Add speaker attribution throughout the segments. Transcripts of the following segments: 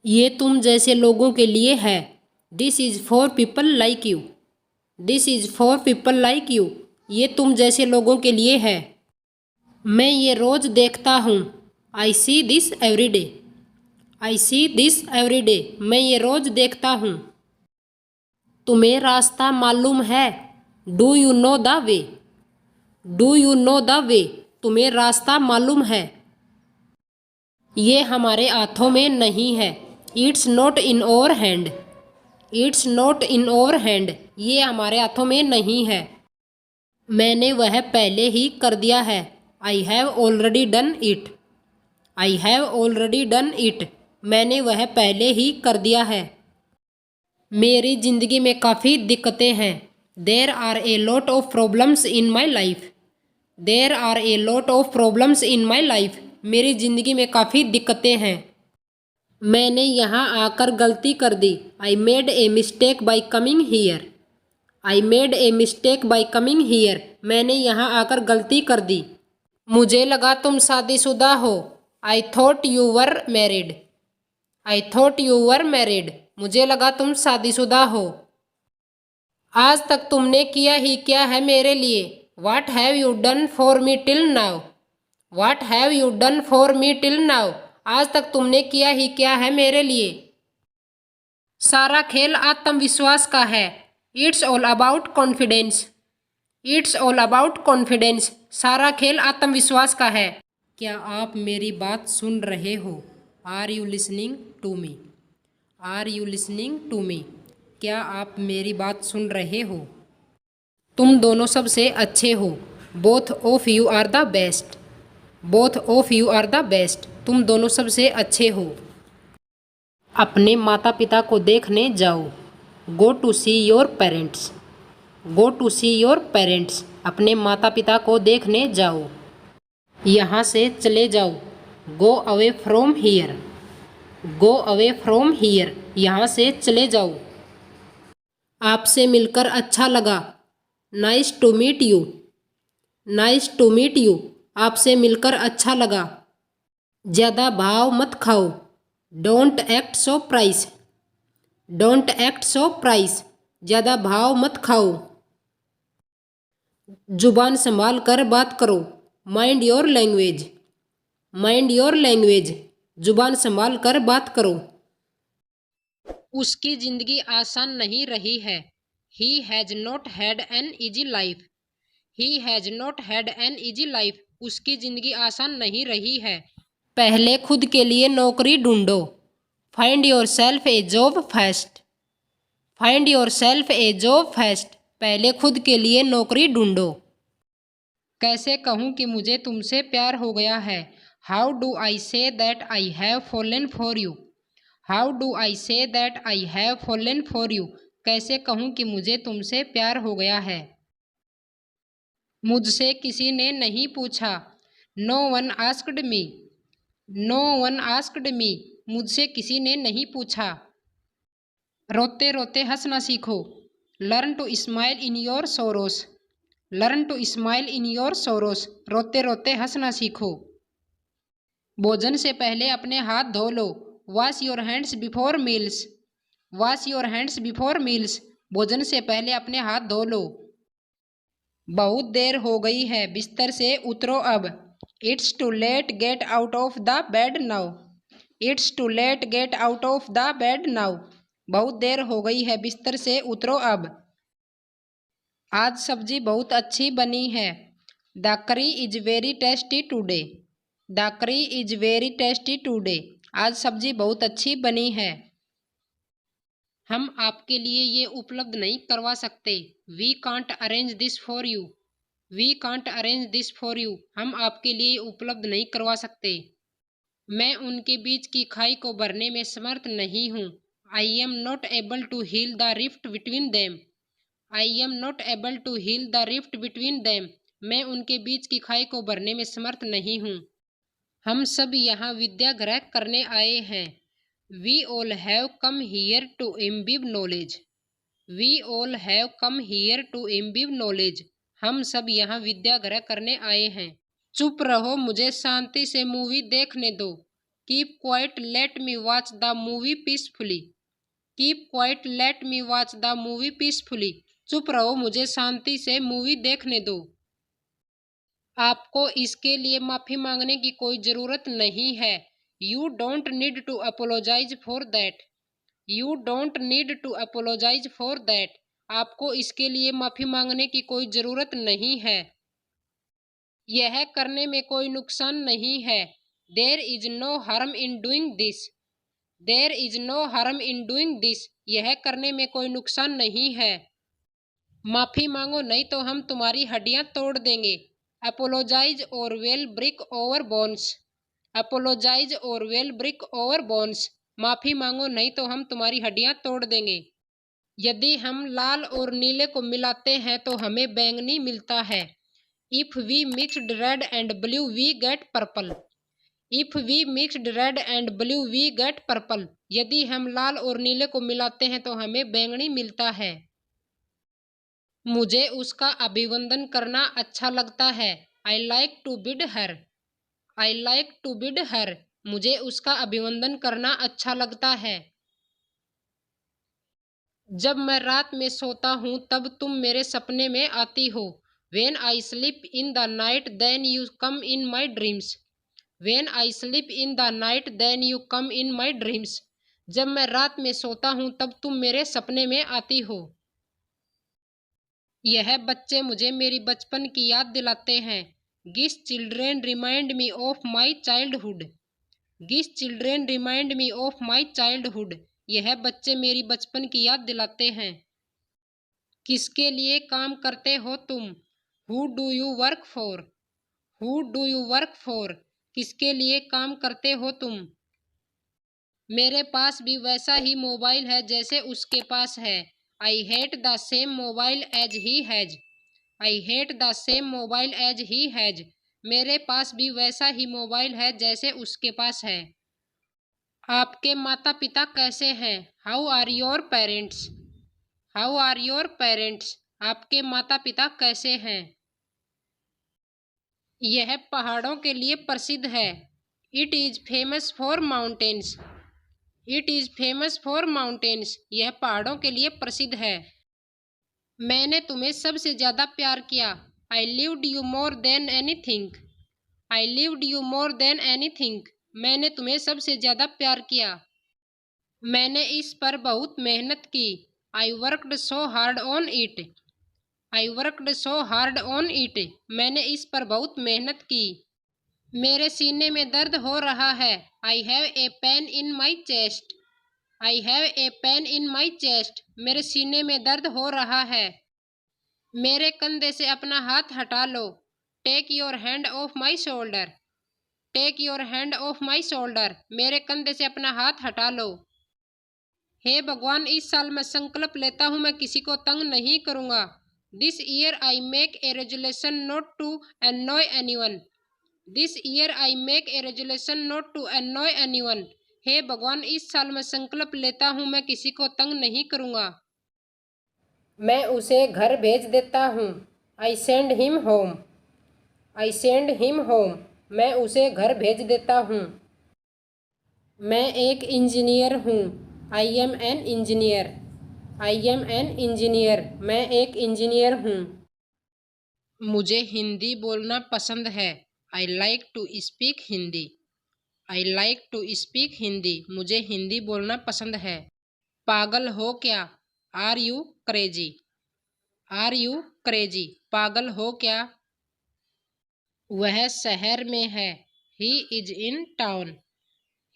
Speaker 1: ये तुम जैसे लोगों के लिए है। This is for people like you. This is for people like you. ये तुम जैसे लोगों के लिए है। मैं ये रोज़ देखता हूँ। I see this every day. I see this every day. मैं ये रोज़ देखता हूँ। तुम्हें रास्ता मालूम है। Do you know the way. Do you know the way. तुम्हें रास्ता मालूम है। ये हमारे हाथों में नहीं है। It's not in over hand. It's not in over hand. ये हमारे हाथों में नहीं है। मैंने वह पहले ही कर दिया है। I have already done it. I have already done it. मैंने वह पहले ही कर दिया है। मेरी ज़िंदगी में काफ़ी दिक्कतें हैं। There are a lot of problems in my life. There are a lot of problems in my life. मेरी ज़िंदगी में काफ़ी दिक्कतें हैं। मैंने यहाँ आकर गलती कर दी। I made a mistake by coming here. I made a mistake by coming here. मैंने यहाँ आकर गलती कर दी। मुझे लगा तुम शादीशुदा हो। I thought you were married. I thought you were married. मुझे लगा तुम शादीशुदा हो। आज तक तुमने किया ही क्या है मेरे लिए। वाट have you done for me till now. Watt have you done for me till now. आज तक तुमने किया ही क्या है मेरे लिए। सारा खेल आत्मविश्वास का है। It's all about confidence. It's all about confidence. सारा खेल आत्मविश्वास का है। क्या आप मेरी बात सुन रहे हो। Are you listening to me. Are you listening to me. क्या आप मेरी बात सुन रहे हो। तुम दोनों सबसे अच्छे हो। Both of you are the best. Both of you are the best. तुम दोनों सबसे अच्छे हो। अपने माता पिता को देखने जाओ। Go to see your parents. Go to see your parents. अपने माता पिता को देखने जाओ। यहाँ से चले जाओ। Go away from here. Go away from here. यहाँ से चले जाओ। आपसे मिलकर अच्छा लगा। Nice to meet you. Nice to meet you. आपसे मिलकर अच्छा लगा। ज़्यादा भाव मत खाओ। Don't act so price. Don't act so price. ज़्यादा भाव मत खाओ। जुबान संभाल कर बात करो। Mind your language. Mind your language. जुबान संभाल कर बात करो। उसकी जिंदगी आसान नहीं रही है। He has not had an easy life. He has not had an easy life. उसकी जिंदगी आसान नहीं रही है। पहले खुद के लिए नौकरी ढूंढो। Find your self A job first. Find your self A job first. पहले खुद के लिए नौकरी ढूंढो। कैसे कहूँ कि मुझे तुमसे प्यार हो गया है। How do I say that I have fallen for you. How do I say that I have fallen for you. कैसे कहूँ कि मुझे तुमसे प्यार हो गया है। मुझसे किसी ने नहीं पूछा। No one asked me. No one asked me. मुझसे किसी ने नहीं पूछा। रोते रोते हंसना सीखो। Learn to smile in your sorrows. Learn to smile in your sorrows. रोते रोते हंसना सीखो। भोजन से पहले अपने हाथ धो लो। Wash your hands before meals. Wash your hands before meals. भोजन से पहले अपने हाथ धो लो। बहुत देर हो गई है, बिस्तर से उतरो अब। It's too late get out of the bed now. It's too late get out of the bed now. बहुत देर हो गई है, बिस्तर से उतरो अब। आज सब्जी बहुत अच्छी बनी है। द करी is very tasty today. The करी इज वेरी टेस्टी टूडे। आज सब्जी बहुत अच्छी बनी है। हम आपके लिए ये उपलब्ध नहीं करवा सकते। We can't arrange this for you. We can't arrange this for you. हम आपके लिए उपलब्ध नहीं करवा सकते। मैं उनके बीच की खाई को भरने में समर्थ नहीं हूँ। I am not able to heal the rift between them. I am not able to heal the rift between them. मैं उनके बीच की खाई को भरने में समर्थ नहीं हूँ। हम सब यहाँ विद्या ग्रहण करने आए हैं। We all have come here to imbibe knowledge. We all have come here to imbibe knowledge. हम सब यहाँ विद्या ग्रहण करने आए हैं। चुप रहो, मुझे शांति से मूवी देखने दो। Keep quiet let me watch the movie peacefully. Keep quiet let me watch the movie peacefully. चुप रहो, मुझे शांति से मूवी देखने दो। आपको इसके लिए माफी मांगने की कोई जरूरत नहीं है। You don't need to apologise for that. You don't need to apologise for that. आपको इसके लिए माफी मांगने की कोई जरूरत नहीं है। यह करने में कोई नुकसान नहीं है। There is no harm in doing this. There is no harm in doing this. यह करने में कोई नुकसान नहीं है। माफी मांगो नहीं तो हम तुम्हारी हड्डियां तोड़ देंगे। Apologise or we'll break over bones. Apologise or we'll break over bones. माफी मांगो नहीं तो हम तुम्हारी हड्डियां तोड़ देंगे। यदि हम लाल और नीले को मिलाते हैं तो हमें बैंगनी मिलता है। If we mixed red and blue we get purple. If we mixed red and blue we get purple. यदि हम लाल और नीले को मिलाते हैं तो हमें बैंगनी मिलता है। मुझे उसका अभिवंदन करना अच्छा लगता है। I like to bid her. I like to bid her. मुझे उसका अभिवंदन करना अच्छा लगता है। जब मैं रात में सोता हूँ तब तुम मेरे सपने में आती हो। When I sleep in the night then you come in my dreams. When I sleep in the night then you come in my dreams. जब मैं रात में सोता हूँ तब तुम मेरे सपने में आती हो। यह बच्चे मुझे मेरी बचपन की याद दिलाते हैं। These children remind me of my childhood. These children remind me of my childhood. यह बच्चे मेरी बचपन की याद दिलाते हैं। किसके लिए काम करते हो तुम? Who do you work for? Who do you work for? किसके लिए काम करते हो तुम? मेरे पास भी वैसा ही मोबाइल है जैसे उसके पास है। I hate the same mobile as he has. I hate the same mobile as he has. मेरे पास भी वैसा ही मोबाइल है जैसे उसके पास है। आपके माता पिता कैसे हैं? How are your parents? How are your parents? आपके माता पिता कैसे हैं? यह पहाड़ों के लिए प्रसिद्ध है। It is famous for mountains. It is famous for mountains. यह पहाड़ों के लिए प्रसिद्ध है। मैंने तुम्हें सबसे ज्यादा प्यार किया। I loved you more than anything. I loved you more than anything. मैंने तुम्हें सबसे ज्यादा प्यार किया। मैंने इस पर बहुत मेहनत की। I worked so hard on it. I worked so hard on it. मैंने इस पर बहुत मेहनत की। मेरे सीने में दर्द हो रहा है। I have a pain in my chest. I have a pain in my chest. मेरे सीने में दर्द हो रहा है। मेरे कंधे से अपना हाथ हटा लो। Take your hand off my shoulder. Take your hand off my shoulder. मेरे कंधे से अपना हाथ हटा लो। हे भगवान, इस साल मैं संकल्प लेता हूँ मैं किसी को तंग नहीं करूँगा। This year I make a resolution not to annoy anyone. This year I make a resolution not to annoy anyone. हे भगवान, इस साल मैं संकल्प लेता हूँ मैं किसी को तंग नहीं करूँगा। मैं उसे घर भेज देता हूँ। I send him home. I send him home. मैं उसे घर भेज देता हूँ। मैं एक इंजीनियर हूँ। I am an engineer. I am an engineer. मैं एक इंजीनियर हूँ। मुझे हिंदी बोलना पसंद है। I like to speak Hindi. I like to speak Hindi. मुझे हिंदी बोलना पसंद है। पागल हो क्या? Are you crazy? Are you crazy? पागल हो क्या? वह शहर में है। He is in town.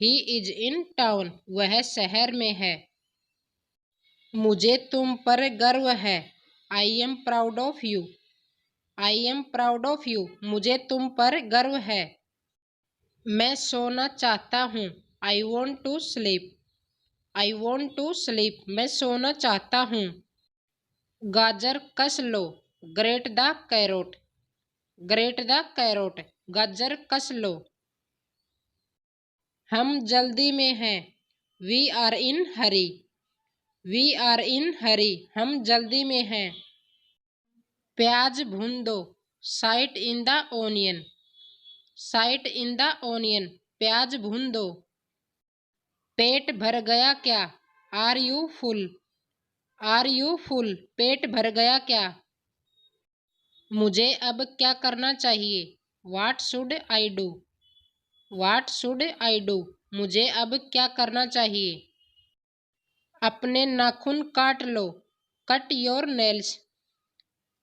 Speaker 1: He is in town. वह शहर में है। मुझे तुम पर गर्व है। I am proud of you. I am proud of you. मुझे तुम पर गर्व है। मैं सोना चाहता हूँ। I want to sleep. I want to sleep. मैं सोना चाहता हूँ। गाजर कस लो। Grate the carrot. Grate the carrot. गाजर कस लो। हम जल्दी में हैं। We are in hurry. We are in hurry. हम जल्दी में हैं। प्याज भून दो। Sight in the onion. Sight in the onion. प्याज भून दो। पेट भर गया क्या? Are you full? Are you full? पेट भर गया क्या? मुझे अब क्या करना चाहिए? What should I do? What should I do? मुझे अब क्या करना चाहिए? अपने नाखून काट लो। Cut your nails.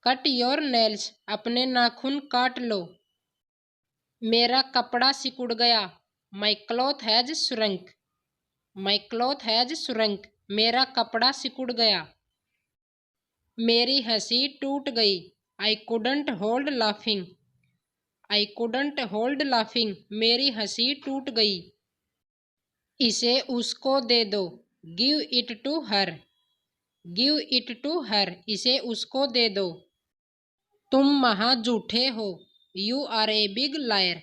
Speaker 1: Cut your nails. अपने नाखून काट लो। मेरा कपड़ा सिकुड़ गया। My cloth has shrunk. My cloth has shrunk. मेरा कपड़ा सिकुड़ गया। मेरी हंसी टूट गई। I couldn't hold laughing. I couldn't hold laughing. मेरी हंसी टूट गई। इसे उसको दे दो। Give it to her. Give it to her. इसे उसको दे दो। तुम महा झूठे हो। You are a big liar.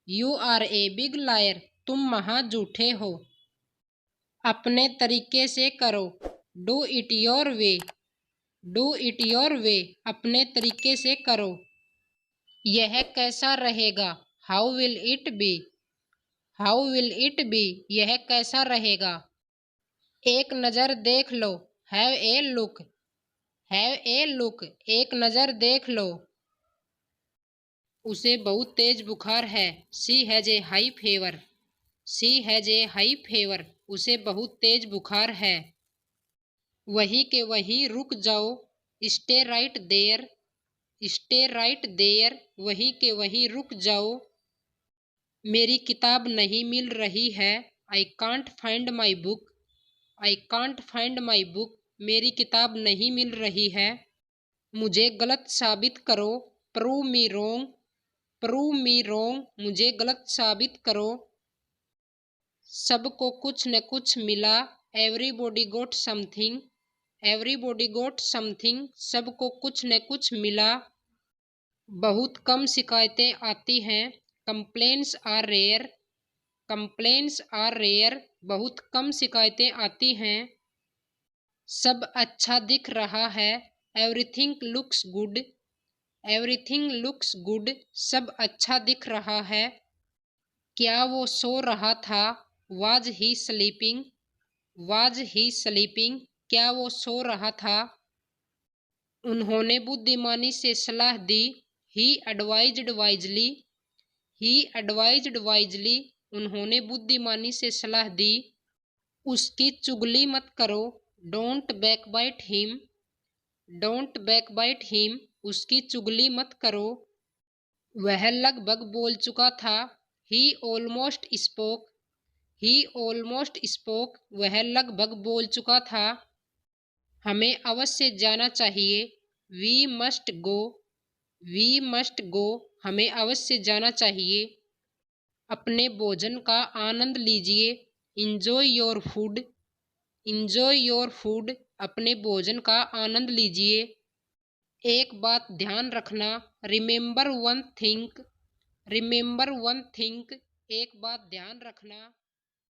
Speaker 1: You are a big liar. तुम महा झूठे हो। अपने तरीके से करो। Do it your way. Do it your way. अपने तरीके से करो। यह कैसा रहेगा? How will it be? How will it be? यह कैसा रहेगा? एक नज़र देख लो। Have a look. Have a look. एक नज़र देख लो। उसे बहुत तेज बुखार है। She has a high fever. She has a high fever. उसे बहुत तेज बुखार है। वहीं के वहीं रुक जाओ। Stay right there. Stay right there. वहीं के वहीं रुक जाओ। मेरी किताब नहीं मिल रही है। I can't find my book. I can't find my book. मेरी किताब नहीं मिल रही है। मुझे गलत साबित करो। Prove me wrong. Prove me wrong. मुझे गलत साबित करो। सबको कुछ न कुछ मिला। Everybody got something. Everybody got something. सबको कुछ न कुछ मिला। बहुत कम शिकायतें आती हैं। Complaints are rare. Complaints are rare. बहुत कम शिकायतें आती हैं। सब अच्छा दिख रहा है। Everything looks good. Everything looks good. सब अच्छा दिख रहा है। क्या वो सो रहा था? Was he sleeping? Was he sleeping? क्या वो सो रहा था? उन्होंने बुद्धिमानी से सलाह दी। He advised wisely. He advised wisely. उन्होंने बुद्धिमानी से सलाह दी। उसकी चुगली मत करो। Don't backbite him. Don't backbite him. उसकी चुगली मत करो। वह लगभग बोल चुका था। He almost spoke. He almost spoke. वह लगभग बोल चुका था। हमें अवश्य जाना चाहिए। We must go. We must go. हमें अवश्य जाना चाहिए। अपने भोजन का आनंद लीजिए। Enjoy your food. Enjoy your food. अपने भोजन का आनंद लीजिए। एक बात ध्यान रखना। Remember one thing. Remember one thing. एक बात ध्यान रखना।